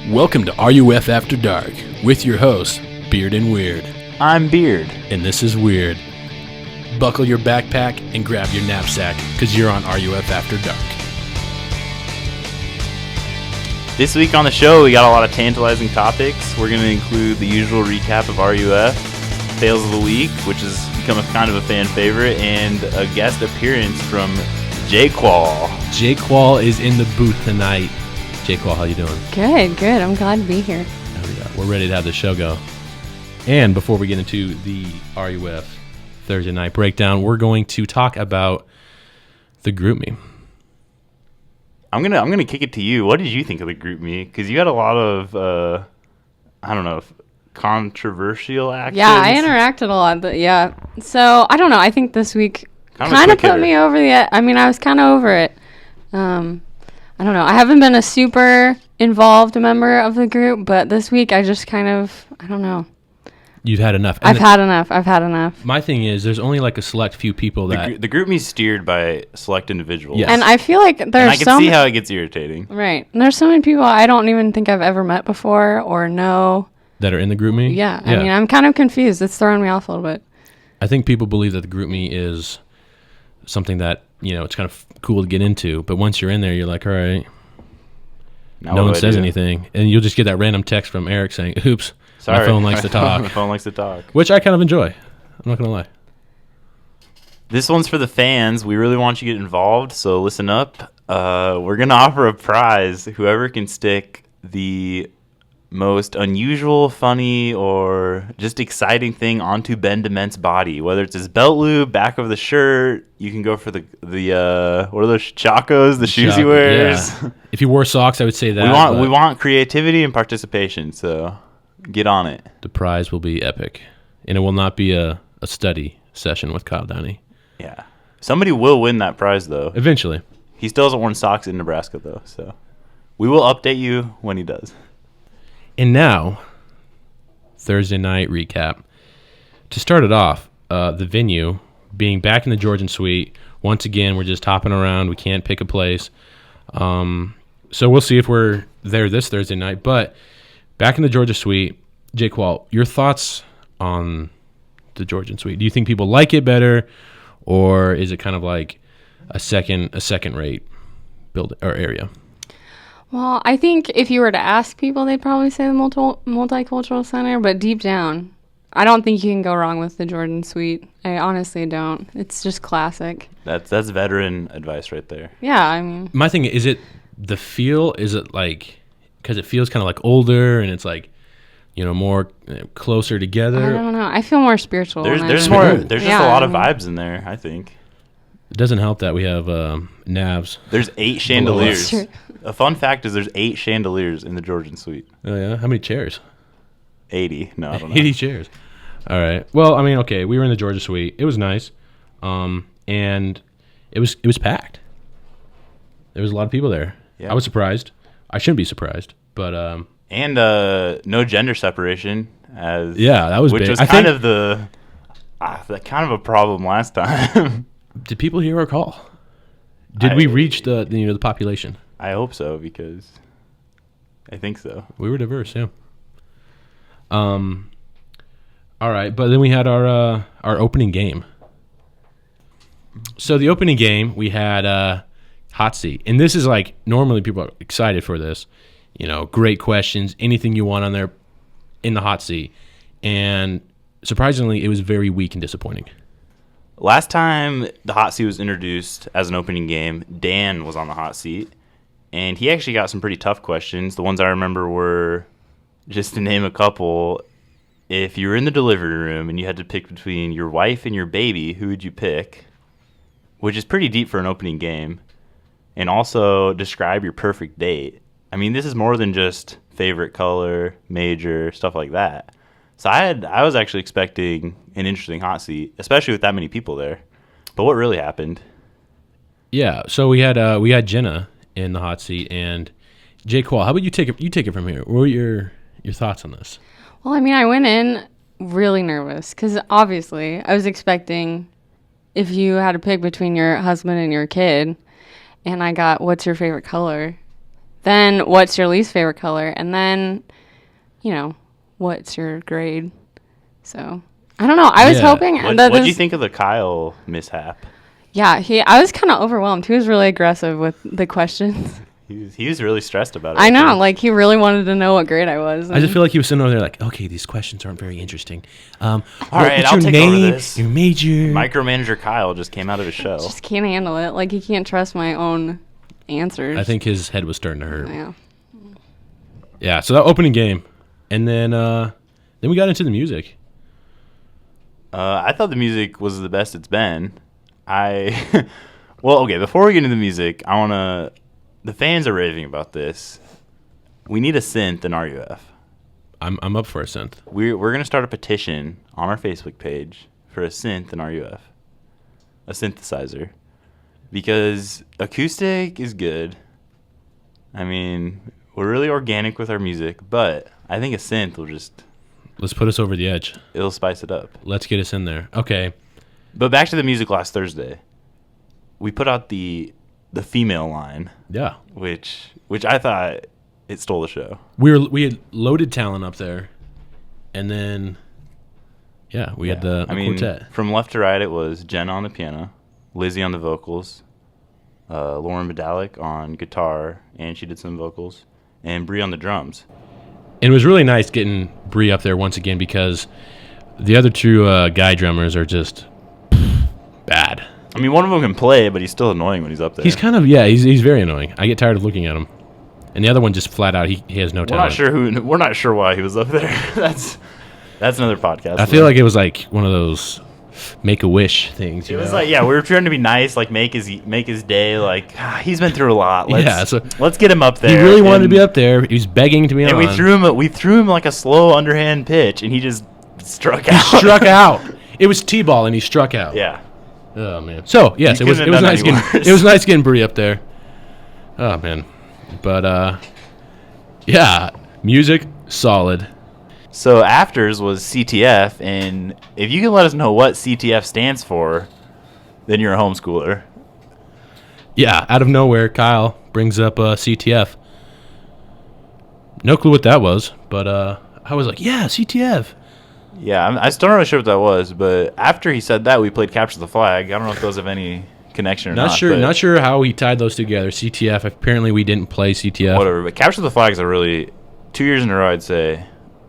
Welcome to RUF After Dark with your hosts, Beard and Weird. I'm Beard. And this is Weird. Buckle your backpack and grab your knapsack because you're on RUF After Dark. This week on the show, we got a lot of tantalizing topics. We're going to include the usual recap of RUF, Fails of the Week, which has become a kind of a fan favorite, and a guest appearance from J-Qual. J-Qual is in the booth tonight. J-Qual, how you doing? Good. I'm glad to be here. We're ready to have the show go. And before we get into the RUF Thursday night breakdown, we're going to talk about the GroupMe. I'm gonna kick it to you. What did you think of the GroupMe? Because you had a lot of controversial actions. Yeah, I interacted a lot, but yeah. So I don't know. I think this week kind of put me over the edge. I mean, I was kind of over it. I don't know. I haven't been a super involved member of the group, but this week I just kind of, I don't know. You've had enough. I've had enough. My thing is, there's only like a select few people that... The GroupMe's steered by select individuals. Yes. And I feel like there's and I can see how it gets irritating. Right. And there's so many people I don't even think I've ever met before or know. That are in the GroupMe? Yeah. I mean, I'm kind of confused. It's throwing me off a little bit. I think people believe that the GroupMe is something that, it's kind of cool to get into. But once you're in there, you're like, all right... No one says anything, and you'll just get that random text from Eric saying, oops, sorry, my phone likes to talk. My phone likes to talk. Which I kind of enjoy. I'm not going to lie. This one's for the fans. We really want you to get involved, so listen up. We're going to offer a prize. Whoever can stick the most unusual, funny, or just exciting thing onto Ben DeMent's body, whether it's his belt loop, back of the shirt, you can go for the what are those chacos, the shoes he wears. Yeah. If he wore socks, I would say that. We want creativity and participation, so get on it. The prize will be epic, and it will not be a study session with Kyle Downey. Yeah. Somebody will win that prize, though. Eventually. He still hasn't worn socks in Nebraska, though, so we will update you when he does. And now, Thursday night recap. To start it off, the venue being back in the Georgian Suite. Once again, we're just hopping around. We can't pick a place. So we'll see if we're there this Thursday night. But back in the Georgia Suite, J-Qual, your thoughts on the Georgian Suite? Do you think people like it better, or is it kind of like a second-rate building or area? Well, I think if you were to ask people, they'd probably say the Multicultural Center, but deep down, I don't think you can go wrong with the Georgian Suite. I honestly don't. It's just classic. That's veteran advice right there. Yeah, I mean... My thing, is it the feel? Is it like... Because it feels kind of like older, and it's like, more closer together? I don't know. I feel more spiritual. There's just a lot of vibes in there, I think. It doesn't help that we have navs. There's 8 chandeliers. A fun fact is there's 8 chandeliers in the Georgian Suite. Oh, yeah? How many chairs? 80. No, I don't know. 80 chairs. All right. Well, I mean, okay, we were in the Georgia Suite. It was nice. And it was packed. There was a lot of people there. Yeah. I was surprised. I shouldn't be surprised, but... And no gender separation. That was which big. was kind of a problem last time. Did people hear our call? Did we reach the population? I hope so, because I think so. We were diverse, yeah. All right, but then we had our opening game. So the opening game, we had hot seat, and this is like, normally people are excited for this. Great questions, anything you want on there in the hot seat, and surprisingly, it was very weak and disappointing. Last time the hot seat was introduced as an opening game, Dan was on the hot seat, and he actually got some pretty tough questions. The ones I remember were, just to name a couple, if you were in the delivery room and you had to pick between your wife and your baby, who would you pick? Which is pretty deep for an opening game. And also, describe your perfect date. I mean, this is more than just favorite color, major, stuff like that. So I was actually expecting an interesting hot seat, especially with that many people there. But what really happened? Yeah, so we had Jenna in the hot seat, and J-Qual, how about you take it from here? What were your thoughts on this? Well, I mean, I went in really nervous because obviously I was expecting if you had to pick between your husband and your kid, and I got what's your favorite color, then what's your least favorite color, and then, what's your grade. So, I don't know. I was hoping. What do you think of the Kyle mishap? Yeah, I was kind of overwhelmed. He was really aggressive with the questions. He was really stressed about it. I know, like he really wanted to know what grade I was. I just feel like he was sitting over there like, okay, these questions aren't very interesting. All right, I'll take over this. Your major. Micromanager Kyle just came out of his shell. Just can't handle it. Like he can't trust my own answers. I think his head was starting to hurt. Yeah. Yeah. So that opening game, and then we got into the music. I thought the music was the best it's been. Well, okay. Before we get into the music, the fans are raving about this. We need a synth in RUF. I'm up for a synth. We're gonna start a petition on our Facebook page for a synth in RUF, a synthesizer, because acoustic is good. I mean, we're really organic with our music, but I think a synth will let's put us over the edge. It'll spice it up. Let's get us in there. Okay. But back to the music last Thursday. We put out the female line. Yeah. Which I thought it stole the show. We had loaded talent up there, and then we had the quartet. From left to right, it was Jen on the piano, Lizzie on the vocals, Lauren Medallic on guitar, and she did some vocals, and Bree on the drums. And it was really nice getting Bree up there once again because the other two guy drummers are just bad. I mean, one of them can play, but he's still annoying when he's up there. He's kind of he's very annoying. I get tired of looking at him. And the other one just flat out he has no talent. We're not sure why he was up there. That's another podcast. I feel like it was like one of those Make-A-Wish things. It was like we were trying to be nice, like make his day. Like he's been through a lot. Let's get him up there. He really wanted to be up there. He was begging to be on. And we threw him like a slow underhand pitch, and he just struck out. He struck out. It was T-ball, and he struck out. Yeah. Oh man. So yes, it was nice getting Bree up there. Oh man. But music solid. So afters was CTF, and if you can let us know what CTF stands for, then you're a homeschooler. Yeah, out of nowhere, Kyle brings up CTF. No clue what that was, but I was like, yeah, CTF. Yeah, I still not really sure what that was, but after he said that, we played Capture the Flag. I don't know if those have any connection or not. Not sure how he tied those together. CTF, apparently we didn't play CTF. Whatever, but Capture the Flag is 2 years in a row, I'd say,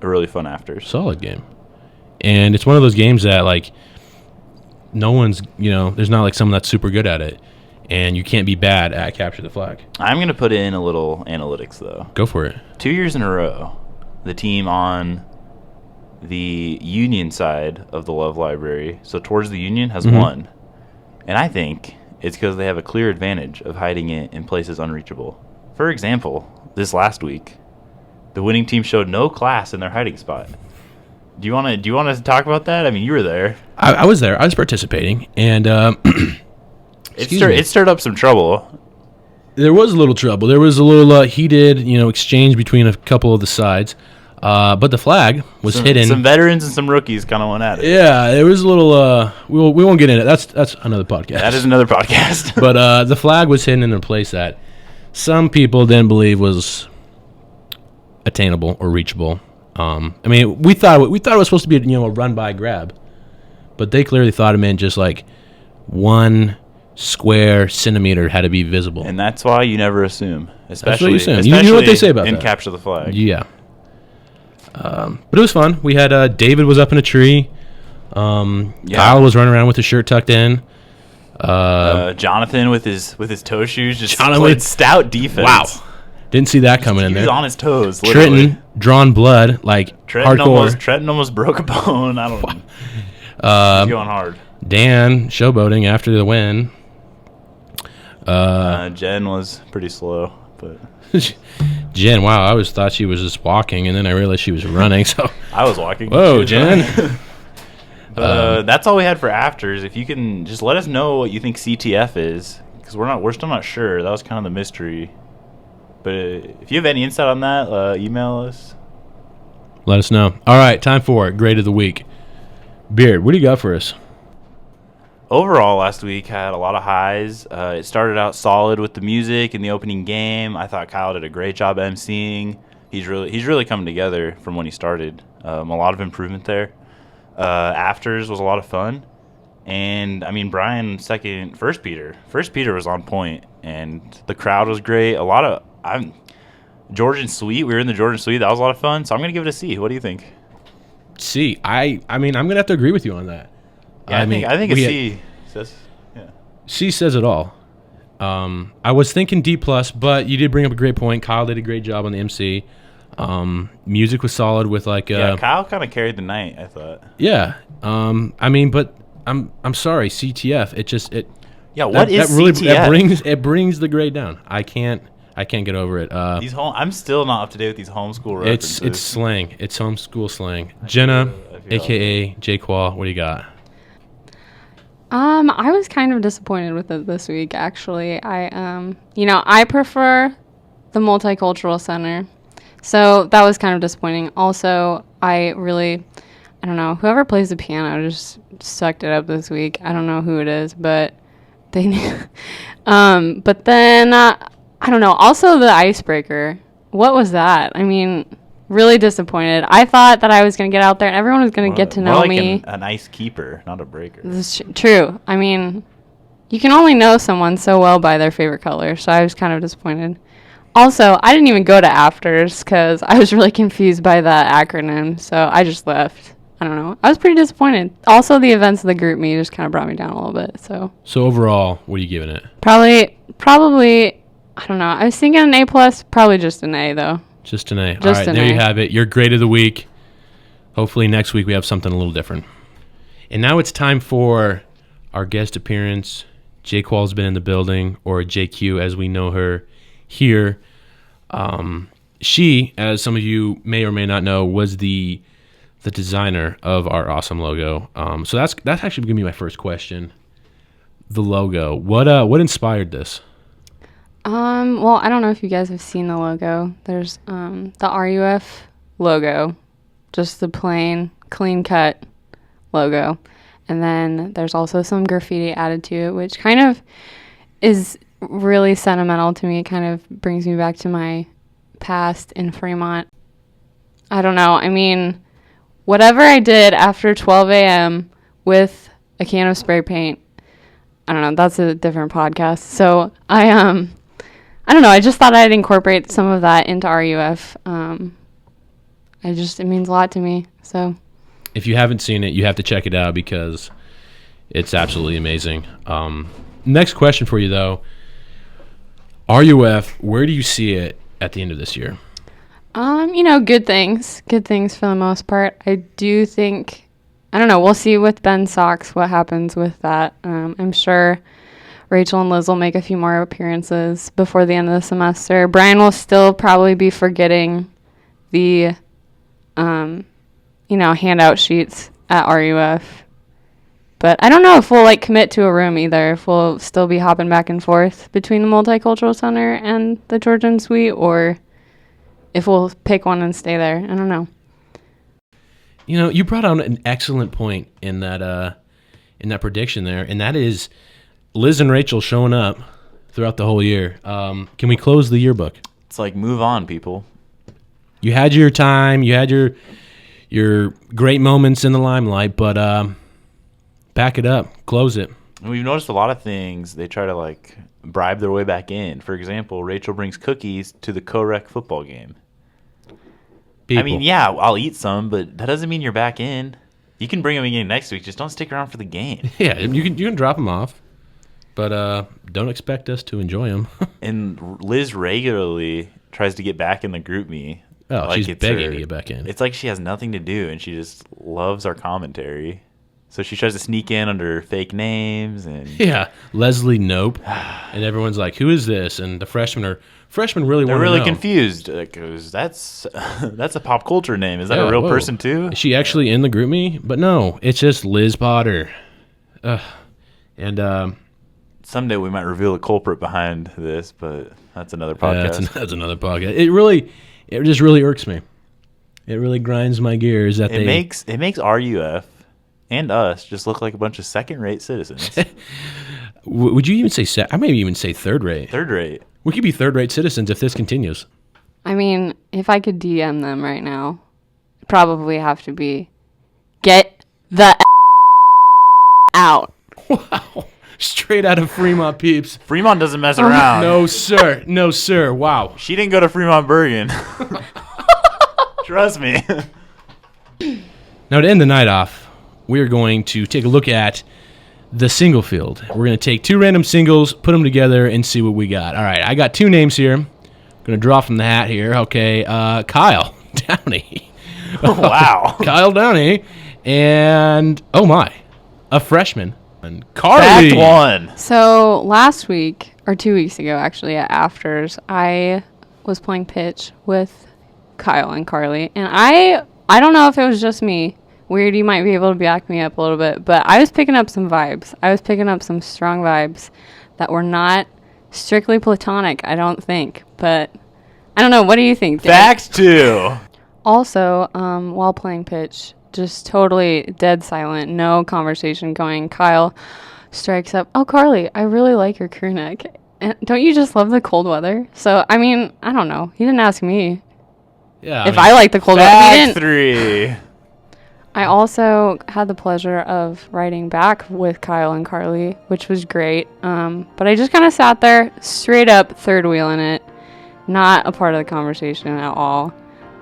a really fun afters. Solid game. And it's one of those games that, like, no one's, there's not, like, someone that's super good at it. And you can't be bad at Capture the Flag. I'm going to put in a little analytics, though. Go for it. 2 years in a row, the team on the Union side of the Love Library, so towards the Union, has won. And I think it's because they have a clear advantage of hiding it in places unreachable. For example, this last week, the winning team showed no class in their hiding spot. Do you want to talk about that? I mean, you were there. I was there. I was participating, and it stirred up some trouble. There was a little trouble. There was a little heated, exchange between a couple of the sides. But the flag was hidden. Some veterans and some rookies kind of went at it. Yeah, there was a little. We won't get into it. That's another podcast. That is another podcast. But the flag was hidden in a place that some people didn't believe was attainable or reachable. I mean, we thought it was supposed to be a run by grab, but they clearly thought it meant just like 1 square centimeter had to be visible. And that's why you never assume, especially. That's what you assume. You know what they say about that. And Capture the Flag. Yeah. But it was fun. We had David was up in a tree. Kyle was running around with his shirt tucked in. Jonathan with his toe shoes just played stout defense. Wow, didn't see that coming in there. He was on his toes. Literally. Trenton drawn blood like hardcore. Trenton almost broke a bone. I don't know. He's going hard. Dan showboating after the win. Jen was pretty slow, but. Jen, wow, I always thought she was just walking, and then I realized she was running. So I was walking. Whoa, Jen. But that's all we had for afters. If you can just let us know what you think CTF is, because we're still not sure. That was kind of the mystery. But if you have any insight on that, email us. Let us know. All right, time for Grade of the Week. Beard, what do you got for us? overall, last week had a lot of highs. It started out solid with the music in the opening game. I thought Kyle did a great job emceeing. He's really coming together from when he started. A lot of improvement there. Afters was a lot of fun. And, I mean, Brian, First Peter was on point, and the crowd was great. Georgian Suite, we were in the Georgian Suite. That was a lot of fun, so I'm going to give it a C. What do you think? C. I mean, I'm going to have to agree with you on that. Yeah, I think a C says, yeah. C says it all. I was thinking D+, but you did bring up a great point. Kyle did a great job on the MC. Music was solid with Kyle kind of carried the night, I thought. Yeah. I mean, but I'm sorry, CTF. What is CTF? It brings the grade down. I can't get over it. I'm still not up to date with these homeschool references. It's slang. It's homeschool slang. Jenna, aka J-Qual, what do you got? I was kind of disappointed with it this week, actually. I prefer the Multicultural Center, so that was kind of disappointing. Also, I don't know, whoever plays the piano just sucked it up this week. I don't know who it is, but they but then, I don't know, also the icebreaker. What was that? I mean, really disappointed. I thought that I was going to get out there and everyone was going to get to know me. An ice keeper, not a breaker. This is true. I mean, you can only know someone so well by their favorite color, so I was kind of disappointed. Also, I didn't even go to afters because I was really confused by the acronym, so I just left. I don't know. I was pretty disappointed. Also, the events of the group me just kind of brought me down a little bit. So overall, what are you giving it? Probably. I don't know. I was thinking an A+, probably just an A though. Just an A. All right, there you have it. Your grade of the week. Hopefully next week we have something a little different. And now it's time for our guest appearance. J-Qual's been in the building, or JQ as we know her here. She, as some of you may or may not know, was the designer of our awesome logo. So that's actually going to be my first question. The logo. What inspired this? Well, I don't know if you guys have seen the logo. There's the RUF logo, just the plain, clean-cut logo. And then there's also some graffiti added to it, which kind of is really sentimental to me. It kind of brings me back to my past in Fremont. I don't know. I mean, whatever I did after 12 a.m. with a can of spray paint, I don't know. That's a different podcast. So I don't know. I just thought I'd incorporate some of that into RUF. It means a lot to me. So if you haven't seen it, you have to check it out because it's absolutely amazing. Next question for you, though. RUF, where do you see it at the end of this year? Good things. Good things for the most part. I do think, I don't know, we'll see with Ben Sox what happens with that. I'm sure Rachel and Liz will make a few more appearances before the end of the semester. Brian will still probably be forgetting the, handout sheets at RUF. But I don't know if we'll, commit to a room either, if we'll still be hopping back and forth between the Multicultural Center and the Georgian Suite, or if we'll pick one and stay there. I don't know. You brought out an excellent point in that prediction there, and that is Liz and Rachel showing up throughout the whole year. Can we close the yearbook? It's like, move on, people. You had your time. You had your great moments in the limelight, but back it up. Close it. And we've noticed a lot of things. They try to, bribe their way back in. For example, Rachel brings cookies to the co-rec football game. People. I mean, yeah, I'll eat some, but that doesn't mean you're back in. You can bring them again next week. Just don't stick around for the game. Yeah, you can drop them off, but don't expect us to enjoy them. And Liz regularly tries to get back in the group me. Oh, she's begging to get back in. It's like she has nothing to do, and she just loves our commentary. So she tries to sneak in under fake names and Leslie Nope, and everyone's like, "Who is this?" And the freshmen really want to know. They're really confused because that's a pop culture name. Is that a real person too? Is she actually in the group me? But no, it's just Liz Potter. And someday we might reveal the culprit behind this, but that's another podcast. That's another podcast. It just really irks me. It really grinds my gears that it makes RUF and us just look like a bunch of second-rate citizens. Would you even say I maybe even say third-rate? Third-rate. We could be third-rate citizens if this continues. I mean, if I could DM them right now, it'd probably have to be, get the out. Wow. Straight out of Fremont, peeps. Fremont doesn't mess around. No, sir. No, sir. Wow. She didn't go to Fremont Bergen. Trust me. Now, to end the night off, we're going to take a look at the single field. We're going to take 2 random singles, put them together, and see what we got. All right, I got 2 names here. I'm going to draw from the hat here. Okay, Kyle Downey. Wow. Kyle Downey. And, oh my, a freshman. And Carly. Fact 1. So last week, or 2 weeks ago actually, at Afters, I was playing pitch with Kyle and Carly. And I don't know if it was just me. Weird, you might be able to back me up a little bit. But I was picking up some vibes. I was picking up some strong vibes that were not strictly platonic, I don't think. But I don't know. What do you think, Dave? Fact 2. Also, while playing pitch, just totally dead silent, no conversation going. Kyle strikes up, "Oh, Carly, I really like your crew neck. And don't you just love the cold weather?" So, I mean, I don't know. He didn't ask me Yeah, if I like the cold weather. He Fact didn't. 3. I also had the pleasure of writing back with Kyle and Carly, which was great. But I just kind of sat there, straight up third wheeling it, not a part of the conversation at all.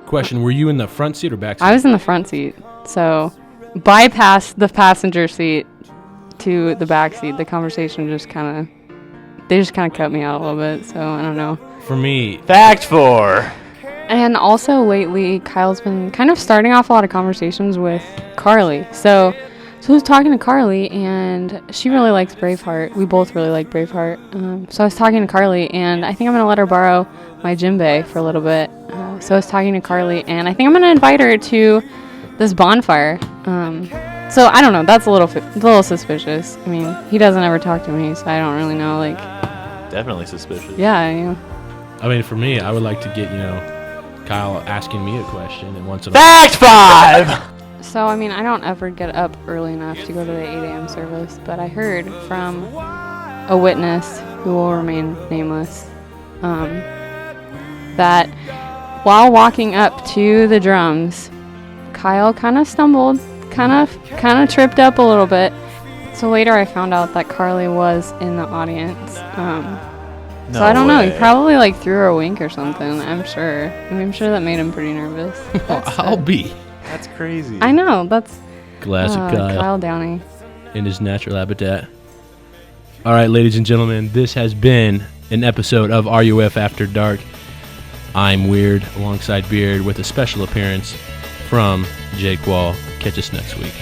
Question, were you in the front seat or back seat? I was in the front seat, so bypass the passenger seat to the back seat. The conversation just kind of cut me out a little bit, so I don't know. For me, Fact 4. And also lately, Kyle's been kind of starting off a lot of conversations with Carly. So I was talking to Carly, and she really likes Braveheart. We both really like Braveheart. So I was talking to Carly, and I think I'm going to let her borrow my djembe for a little bit. So I was talking to Carly, and I think I'm going to invite her to this bonfire. So I don't know. That's a little suspicious. I mean, he doesn't ever talk to me, so I don't really know. Like, Definitely suspicious. yeah, you know. I mean, for me, I would like to get, Kyle asking me a question and once in a Fact 5. So, I mean, I don't ever get up early enough to go to the 8 a.m. service, but I heard from a witness who will remain nameless that while walking up to the drums, Kyle kind of stumbled, kind of tripped up a little bit. So later I found out that Carly was in the audience. So I don't know. He probably like threw her a wink or something. I'm sure. I'm sure that made him pretty nervous. I'll be. That's crazy. I know. That's Classic Kyle Downey in his natural habitat. All right, ladies and gentlemen, this has been an episode of RUF After Dark. I'm Weird alongside Beard with a special appearance from Jake Wall. Catch us next week.